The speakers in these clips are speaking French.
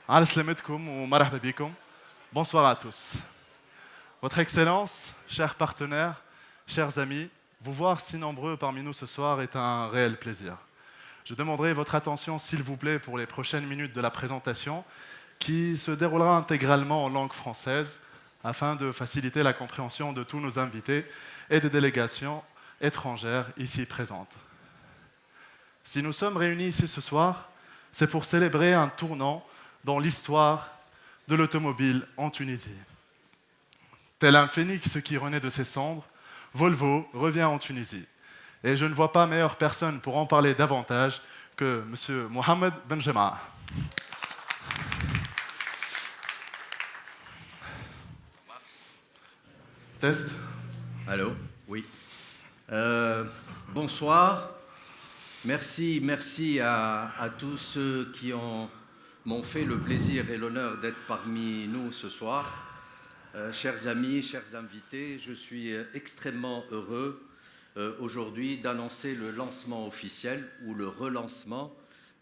على سلامتكم ومرحبا بكم. Bonsoir à tous. Votre Excellence, chers partenaires, chers amis, vous voir si nombreux parmi nous ce soir est un réel plaisir. Je demanderai votre attention, s'il vous plaît, pour les prochaines minutes de la présentation, qui se déroulera intégralement en langue française, afin de faciliter la compréhension de tous nos invités et des délégations étrangères ici présentes. Si nous sommes réunis ici ce soir, c'est pour célébrer un tournant dans l'histoire de l'automobile en Tunisie. Tel un phénix qui renaît de ses cendres, Volvo revient en Tunisie. Et je ne vois pas meilleure personne pour en parler davantage que M. Mohamed Benjema. Test. Allô? Oui. Bonsoir. Merci à tous ceux qui m'ont fait le plaisir et l'honneur d'être parmi nous ce soir. Chers amis, chers invités, je suis extrêmement heureux aujourd'hui d'annoncer le lancement officiel ou le relancement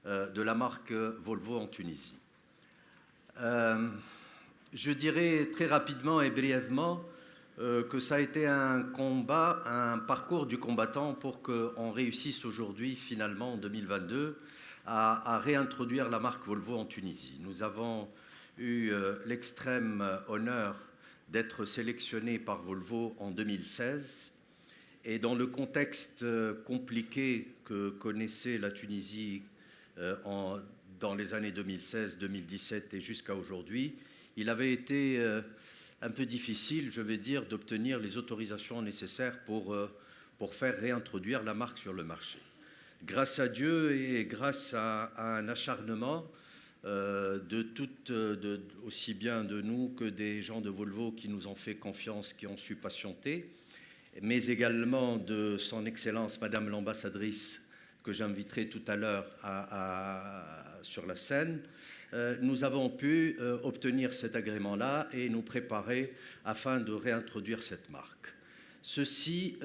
de la marque Volvo en Tunisie. Je dirais très rapidement et brièvement que ça a été un combat, un parcours du combattant pour qu'on réussisse aujourd'hui, finalement, en 2022, à réintroduire la marque Volvo en Tunisie. Nous avons eu l'extrême honneur d'être sélectionnés par Volvo en 2016. Et dans le contexte compliqué que connaissait la Tunisie dans les années 2016, 2017 et jusqu'à aujourd'hui, il avait été un peu difficile, je vais dire, d'obtenir les autorisations nécessaires pour faire réintroduire la marque sur le marché. Grâce à Dieu et grâce à un acharnement aussi bien de nous que des gens de Volvo qui nous ont fait confiance, qui ont su patienter, mais également de son Excellence Madame l'ambassadrice, que j'inviterai tout à l'heure sur la scène, nous avons pu obtenir cet agrément-là et nous préparer afin de réintroduire cette marque. Ceci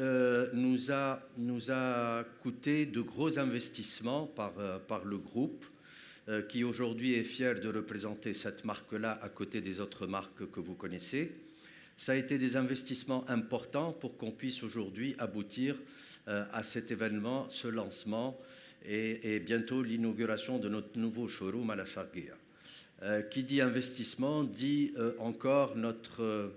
nous a coûté de gros investissements par le groupe, qui aujourd'hui est fier de représenter cette marque-là à côté des autres marques que vous connaissez. Ça a été des investissements importants pour qu'on puisse aujourd'hui aboutir à cet événement, ce lancement, et bientôt l'inauguration de notre nouveau showroom à la Sharguia. Qui dit investissement dit encore notre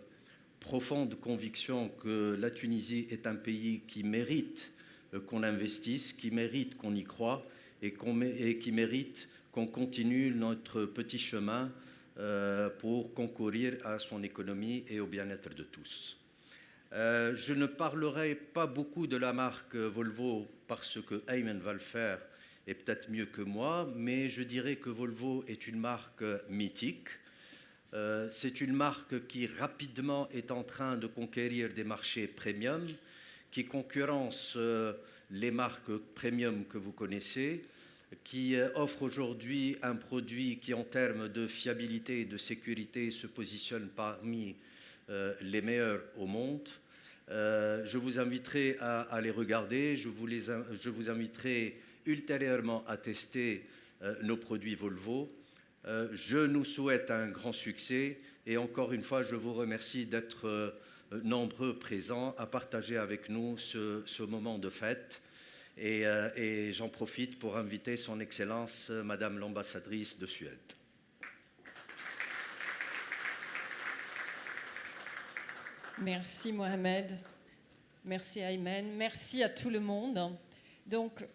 profonde conviction que la Tunisie est un pays qui mérite qu'on investisse, qui mérite qu'on y croie et qui mérite qu'on continue notre petit chemin pour concourir à son économie et au bien-être de tous. Je ne parlerai pas beaucoup de la marque Volvo parce que Ayman va le faire et peut-être mieux que moi, mais je dirais que Volvo est une marque mythique. C'est une marque qui rapidement est en train de conquérir des marchés premium, qui concurrence les marques premium que vous connaissez, qui offre aujourd'hui un produit qui, en termes de fiabilité et de sécurité, se positionne parmi les meilleurs au monde. Je vous inviterai à les regarder, je vous inviterai ultérieurement à tester nos produits Volvo. Je nous souhaite un grand succès et encore une fois, je vous remercie d'être nombreux présents à partager avec nous ce moment de fête. Et j'en profite pour inviter son Excellence, Madame l'ambassadrice de Suède. Merci Mohamed, merci Ayman, merci à tout le monde. Donc,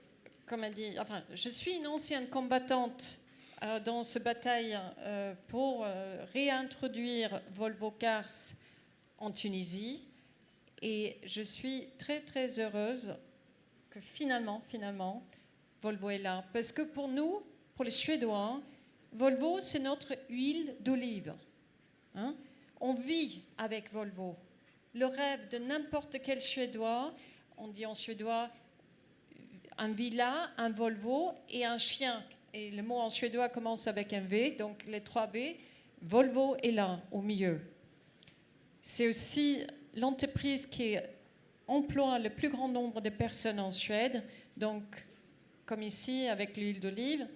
comme elle dit, je suis une ancienne combattante dans ce bataille pour réintroduire Volvo Cars en Tunisie et je suis très très heureuse que finalement, Volvo est là. Parce que pour nous, pour les Suédois, Volvo, c'est notre huile d'olive. Hein? On vit avec Volvo. Le rêve de n'importe quel Suédois, on dit en suédois, un villa, un Volvo et un chien. Et le mot en suédois commence avec un V, donc les 3 V. Volvo est là, au milieu. C'est aussi l'entreprise qui emploie le plus grand nombre de personnes en Suède. Donc, comme ici, avec l'huile d'olive,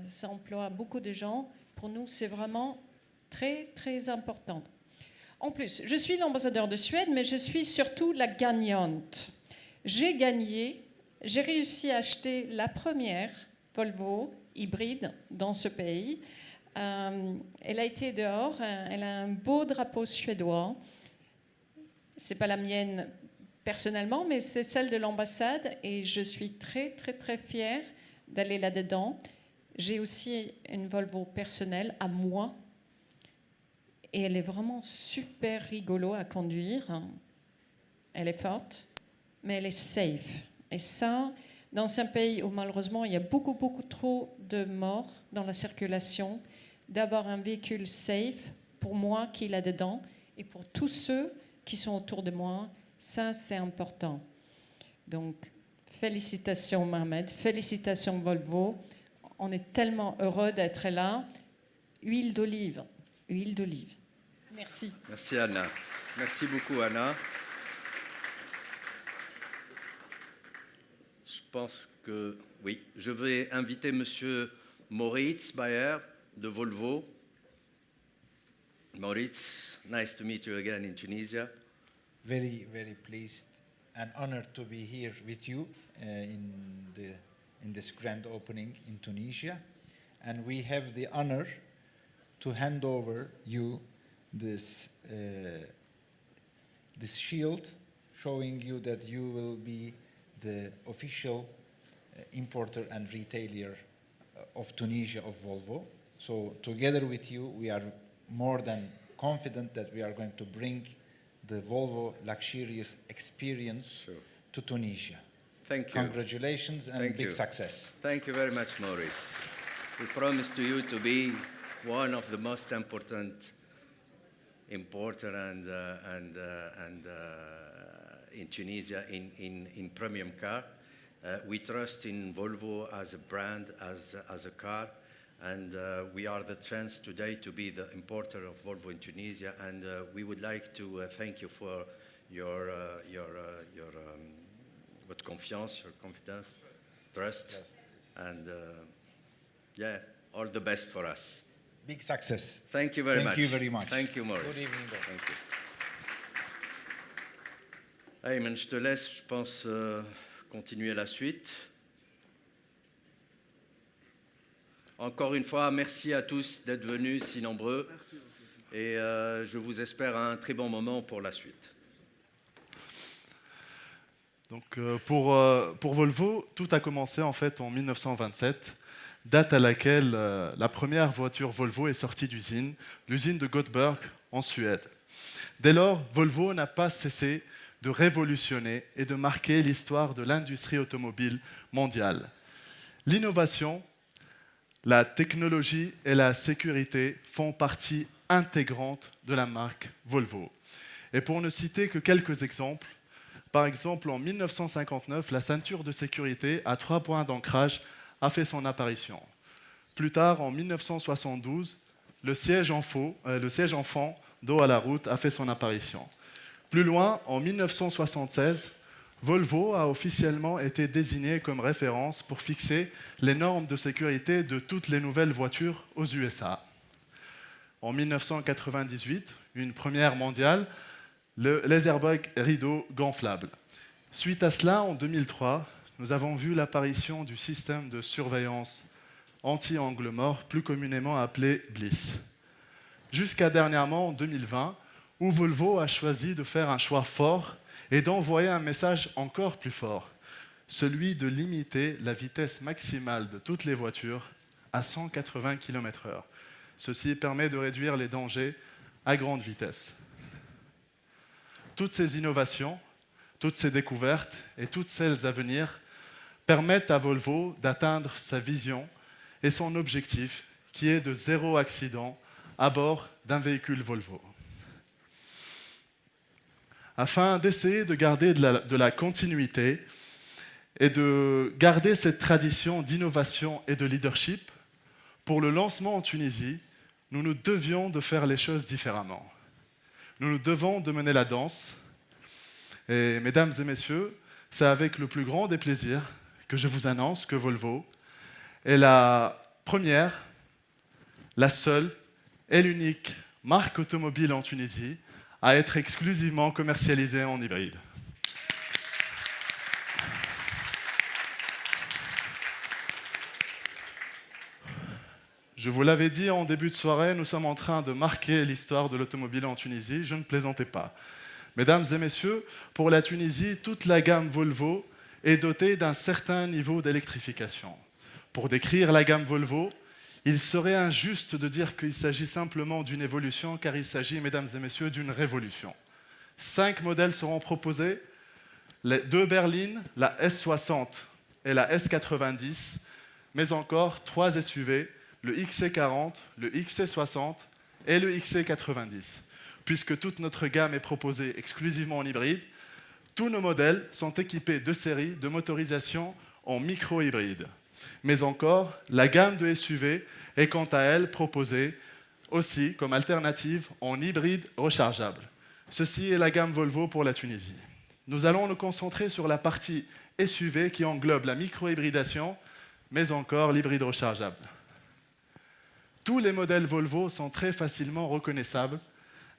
Ça emploie beaucoup de gens. Pour nous, c'est vraiment très, très important. En plus, je suis l'ambassadeur de Suède, mais je suis surtout la gagnante. J'ai gagné, j'ai réussi à acheter la première Volvo hybride dans ce pays. Elle a été dehors, elle a un beau drapeau suédois. Ce n'est pas la mienne personnellement, mais c'est celle de l'ambassade et je suis très, très, très fière d'aller là-dedans. J'ai aussi une Volvo personnelle à moi et elle est vraiment super rigolo à conduire. Elle est forte, mais elle est safe. Et ça, dans un pays où malheureusement il y a beaucoup, beaucoup trop de morts dans la circulation, d'avoir un véhicule safe pour moi qui est là-dedans et pour tous ceux qui sont autour de moi, ça c'est important. Donc, félicitations Mohamed, félicitations Volvo. On est tellement heureux d'être là. Huile d'olive, huile d'olive. Merci. Merci Anna. Merci beaucoup Anna. Je pense que oui, je vais inviter Monsieur Moritz Bayer de Volvo. Moritz, nice to meet you again in Tunisia. Very, very pleased and honored to be here with you in this grand opening in Tunisia. And we have the honor to hand over you this shield, showing you that you will be the official importer and retailer of Tunisia of Volvo. So together with you, we are more than confident that we are going to bring the Volvo luxurious experience to Tunisia. Thank you. Congratulations and Thank big you. success. Thank you very much, Maurice. We promise to you to be one of the most important importer in Tunisia in premium car. We trust in Volvo as a brand, as a car, and we are the chance today to be the importer of Volvo in Tunisia. And we would like to thank you for your votre confiance, your confidence, trust, and yeah, all the best for us. Big success. Thank you very much. Thank you very much. Thank you, Maurice. Good evening. Thank you. Ayman, je te laisse, je pense, continuer la suite. Encore une fois, merci à tous d'être venus si nombreux. Merci. Et je vous espère un très bon moment pour la suite. Donc, pour Volvo, tout a commencé en fait en 1927, date à laquelle la première voiture Volvo est sortie d'usine, l'usine de Göteborg en Suède. Dès lors, Volvo n'a pas cessé de révolutionner et de marquer l'histoire de l'industrie automobile mondiale. L'innovation, la technologie et la sécurité font partie intégrante de la marque Volvo. Et pour ne citer que quelques exemples, par exemple, en 1959, la ceinture de sécurité à 3 points d'ancrage a fait son apparition. Plus tard, en 1972, le siège enfant dos à la route a fait son apparition. Plus loin, en 1976, Volvo a officiellement été désigné comme référence pour fixer les normes de sécurité de toutes les nouvelles voitures aux USA. En 1998, une première mondiale, les airbags rideaux gonflables. Suite à cela, en 2003, nous avons vu l'apparition du système de surveillance anti-angle mort, plus communément appelé BLIS. Jusqu'à dernièrement, en 2020, où Volvo a choisi de faire un choix fort et d'envoyer un message encore plus fort, celui de limiter la vitesse maximale de toutes les voitures à 180 km/h. Ceci permet de réduire les dangers à grande vitesse. Toutes ces innovations, toutes ces découvertes et toutes celles à venir permettent à Volvo d'atteindre sa vision et son objectif, qui est de 0 accident à bord d'un véhicule Volvo. Afin d'essayer de garder de la continuité et de garder cette tradition d'innovation et de leadership, pour le lancement en Tunisie, nous nous devions de faire les choses différemment. Nous nous devons de mener la danse. Et mesdames et messieurs, c'est avec le plus grand des plaisirs que je vous annonce que Volvo est la première, la seule et l'unique marque automobile en Tunisie à être exclusivement commercialisée en hybride. Je vous l'avais dit en début de soirée, nous sommes en train de marquer l'histoire de l'automobile en Tunisie, je ne plaisantais pas. Mesdames et messieurs, pour la Tunisie, toute la gamme Volvo est dotée d'un certain niveau d'électrification. Pour décrire la gamme Volvo, il serait injuste de dire qu'il s'agit simplement d'une évolution, car il s'agit, mesdames et messieurs, d'une révolution. 5 modèles seront proposés, les 2 berlines, la S60 et la S90, mais encore 3 SUV, le XC40, le XC60 et le XC90. Puisque toute notre gamme est proposée exclusivement en hybride, tous nos modèles sont équipés de série de motorisation en micro-hybride. Mais encore, la gamme de SUV est quant à elle proposée aussi comme alternative en hybride rechargeable. Ceci est la gamme Volvo pour la Tunisie. Nous allons nous concentrer sur la partie SUV qui englobe la micro-hybridation, mais encore l'hybride rechargeable. Tous les modèles Volvo sont très facilement reconnaissables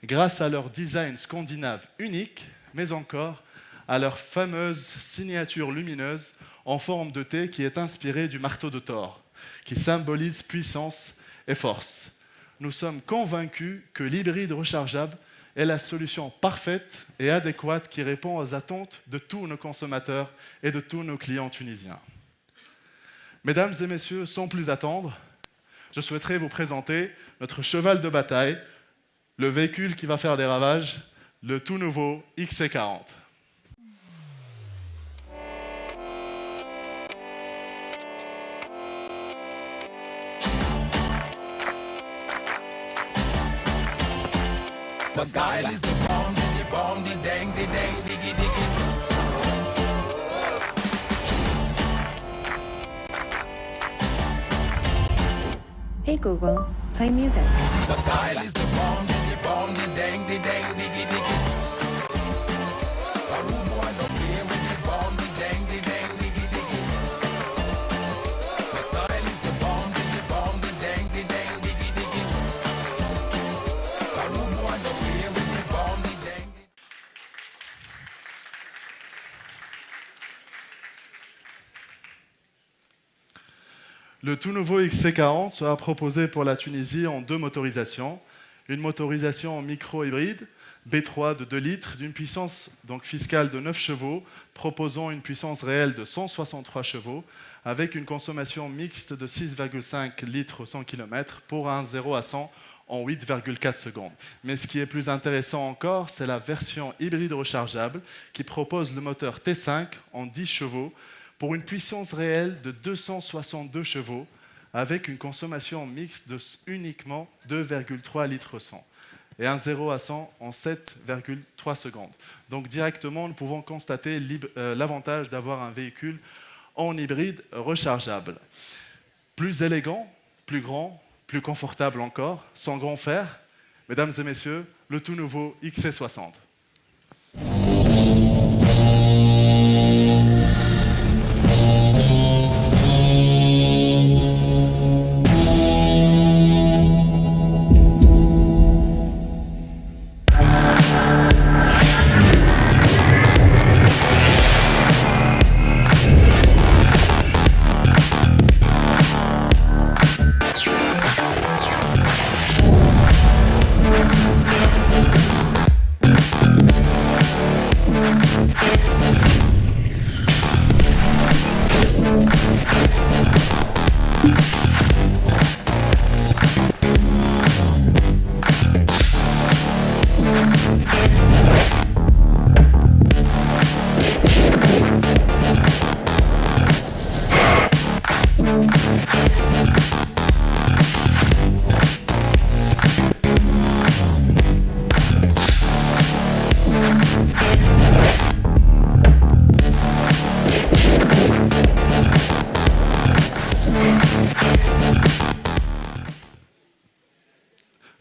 grâce à leur design scandinave unique, mais encore à leur fameuse signature lumineuse en forme de T qui est inspirée du marteau de Thor, qui symbolise puissance et force. Nous sommes convaincus que l'hybride rechargeable est la solution parfaite et adéquate qui répond aux attentes de tous nos consommateurs et de tous nos clients tunisiens. Mesdames et messieurs, sans plus attendre, je souhaiterais vous présenter notre cheval de bataille, le véhicule qui va faire des ravages, le tout nouveau XC40. My style is the bomb, the dang, diggy, diggy. Hey Google, play music. My style is the bomb, the dang, diggy, diggy. A rude boy don't play with the bomb, the dang, diggy, diggy. My style is the bomb, the dang, diggy, diggy. A rude boy don't play with the bomb, the dang. Le tout nouveau XC40 sera proposé pour la Tunisie en 2 motorisations. Une motorisation en micro-hybride, B3 de 2 litres, d'une puissance donc fiscale de 9 chevaux, proposant une puissance réelle de 163 chevaux, avec une consommation mixte de 6,5 litres au 100 km pour un 0 à 100 en 8,4 secondes. Mais ce qui est plus intéressant encore, c'est la version hybride rechargeable qui propose le moteur T5 en 10 chevaux, pour une puissance réelle de 262 chevaux, avec une consommation mixte de uniquement 2,3 litres 100 et un 0 à 100 en 7,3 secondes. Donc directement, nous pouvons constater l'avantage d'avoir un véhicule en hybride rechargeable. Plus élégant, plus grand, plus confortable encore, sans grand fer. Mesdames et messieurs, le tout nouveau XC60.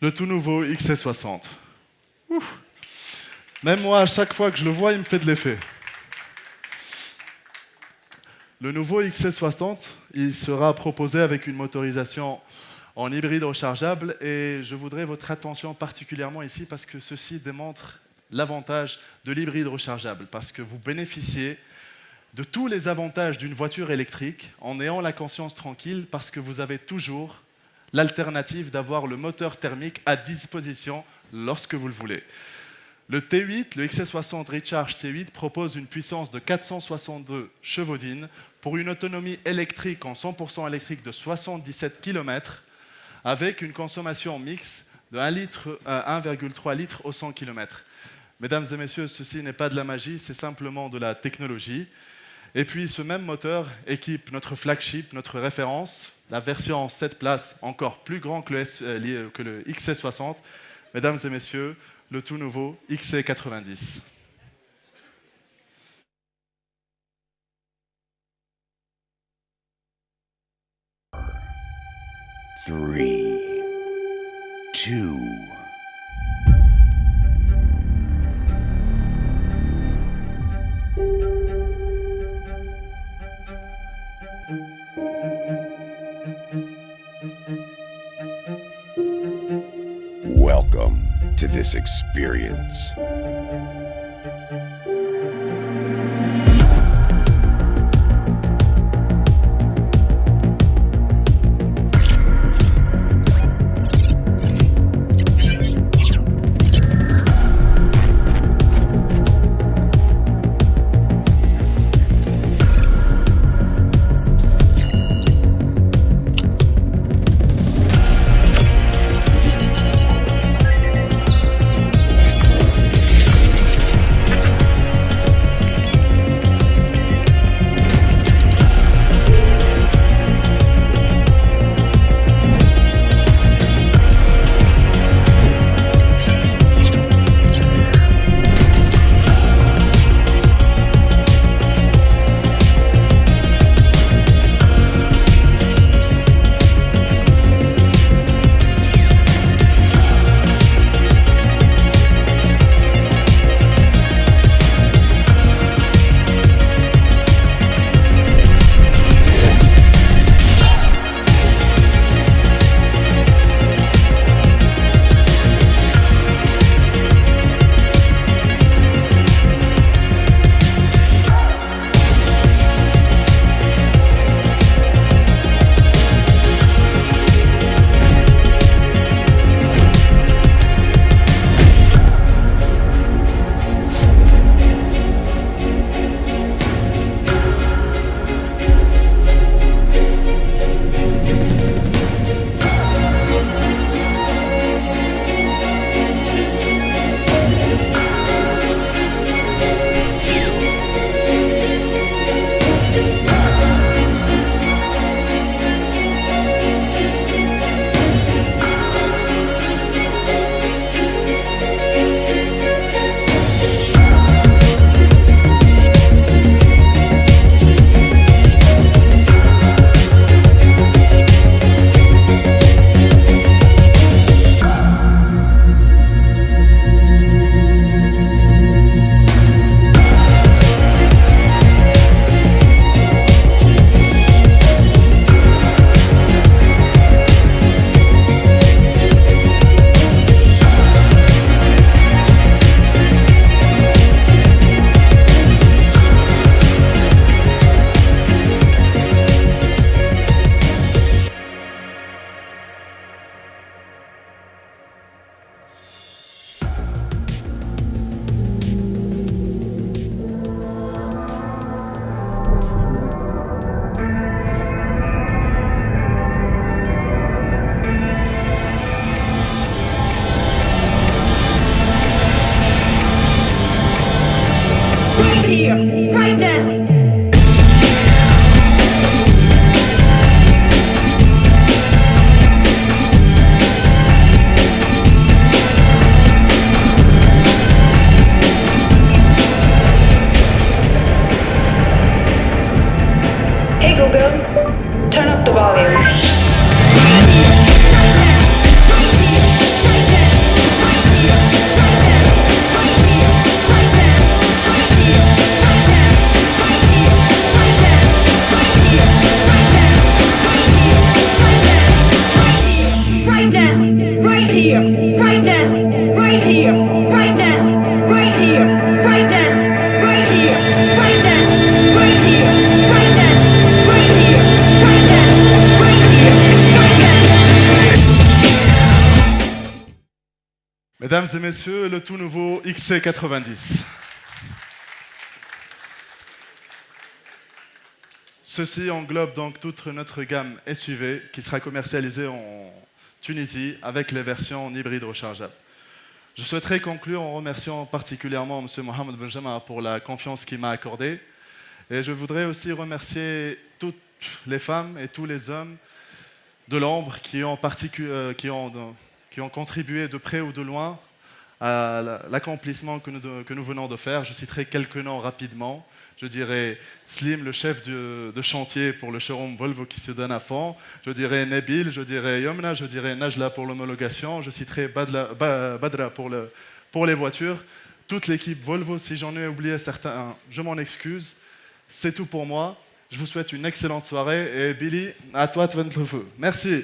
Le tout nouveau XC60. Ouf. Même moi, à chaque fois que je le vois, il me fait de l'effet. Le nouveau XC60, il sera proposé avec une motorisation en hybride rechargeable et je voudrais votre attention particulièrement ici parce que ceci démontre l'avantage de l'hybride rechargeable parce que vous bénéficiez de tous les avantages d'une voiture électrique en ayant la conscience tranquille parce que vous avez toujours l'alternative d'avoir le moteur thermique à disposition lorsque vous le voulez. Le T8, le XC60 Recharge T8 propose une puissance de 462 chevaux-dînes pour une autonomie électrique en 100% électrique de 77 km avec une consommation mixte de 1,3 litre au 100 km. Mesdames et messieurs, ceci n'est pas de la magie, c'est simplement de la technologie. Et puis ce même moteur équipe notre flagship, notre référence, la version 7 places encore plus grand que le XC60. Mesdames et messieurs, le tout nouveau XC90. Three, two. Welcome to this experience. here, right now, right here, right now, right here, right now, right here, right now, right here, right now, right here, right now, right here, right now. Mesdames et messieurs, le tout nouveau XC90. Ceci englobe donc toute notre gamme SUV qui sera commercialisée en Tunisie avec les versions en hybride rechargeable. Je souhaiterais conclure en remerciant particulièrement M. Mohamed Benjama pour la confiance qu'il m'a accordée. Et je voudrais aussi remercier toutes les femmes et tous les hommes de l'ombre qui ont contribué de près ou de loin à l'accomplissement que nous venons de faire. Je citerai quelques noms rapidement. Je dirais Slim, le chef de chantier pour le showroom Volvo qui se donne à fond. Je dirais Nabil, je dirais Yomna, je dirais Najla pour l'homologation. Je citerai Badra pour les voitures. Toute l'équipe Volvo, si j'en ai oublié certains, je m'en excuse. C'est tout pour moi. Je vous souhaite une excellente soirée et Billy, à toi de vendre le feu. Merci.